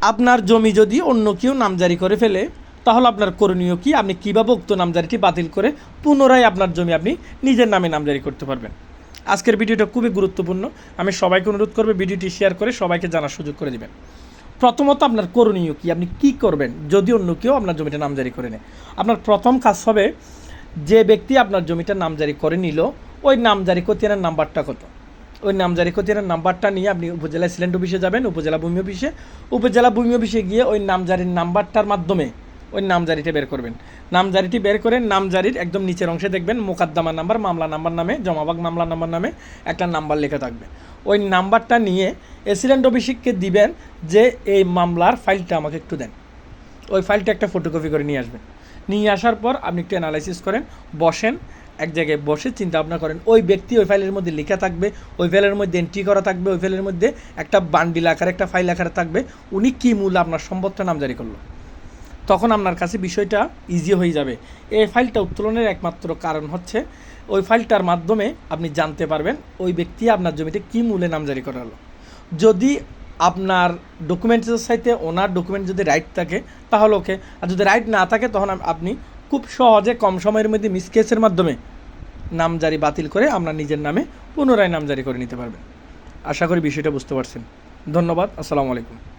আপনার জমি যদি অন্য কেউ নামজারি করে ফেলে তাহলে আপনার করণীয় কি, আপনি কীভাবে উক্ত নামজারিটি বাতিল করে পুনরায় আপনার জমি আপনি নিজের নামে নামজারি করতে পারবেন। আজকের ভিডিওটা খুবই গুরুত্বপূর্ণ, আমি সবাইকে অনুরোধ করব ভিডিওটি শেয়ার করে সবাইকে জানার সুযোগ করে দেবেন। প্রথমত আপনার করণীয় কি, আপনি কি করবেন যদি অন্য কেউ আপনার জমিটা নামজারি করে নেয়। আপনার প্রথম কাজ হবে, যে ব্যক্তি আপনার জমিটা নামজারি করে নিল ওই নামজারি খতিয়ানের নাম্বারটা কত, ওই নামজারি খতিয়ানের নাম্বারটা নিয়ে আপনি উপজেলা সিলেন্ট অফিসে যাবেন, উপজেলা ভূমি অফিসে, উপজেলা ভূমি অফিসে গিয়ে ওই নামজারির নাম্বারটার মাধ্যমে ওই নামজারিটা বের করবেন। নামজারিটি বের করে নামজারির একদম নিচের অংশে দেখবেন মোকদ্দমা নাম্বার, মামলা নাম্বার নামে, জমাবাগ মামলা নাম্বার নামে একটা নাম্বার লেখা থাকবে। ওই নাম্বারটা নিয়ে এসিলেন্ট অফিসকে দিবেন যে এই মামলার ফাইলটা আমাকে একটু দেন। ওই ফাইলটা একটা ফটোকপি করে নিয়ে আসবেন। নিয়ে আসার পর আপনি একটু অ্যানালাইসিস করেন, বসেন, এক জায়গায় বসে চিন্তা ভাবনা করেন ওই ব্যক্তি ওই ফাইলের মধ্যে লেখা থাকবে, ওই ফাইলের মধ্যে এন্ট্রি করা থাকবে, ওই ফাইলের মধ্যে একটা বান্ডিল আকারে একটা ফাইল আকারে থাকবে উনি কী মূল্য আপনার সম্পদটা নামজারি করলো। তখন আপনার কাছে বিষয়টা ইজি হয়ে যাবে। এই ফাইলটা উত্তোলনের একমাত্র কারণ হচ্ছে ওই ফাইলটার মাধ্যমে আপনি জানতে পারবেন ওই ব্যক্তি আপনার জমিতে কী মূল্যে নামজারি করা হলো। যদি আপনার ডকুমেন্টসের সাথে ওনার ডকুমেন্ট যদি রাইট থাকে তাহলে ওকে, আর যদি রাইট না থাকে তখন আপনি খুব সহজে কম সময়ের মধ্যে মিসকেসের মাধ্যমে নামজারি বাতিল করে আপনার নিজের নামে পুনরায় নামজারি করে নিতে পারবেন। আশা করি বিষয়টা বুঝতে পারছেন। ধন্যবাদ। আসসালামু আলাইকুম।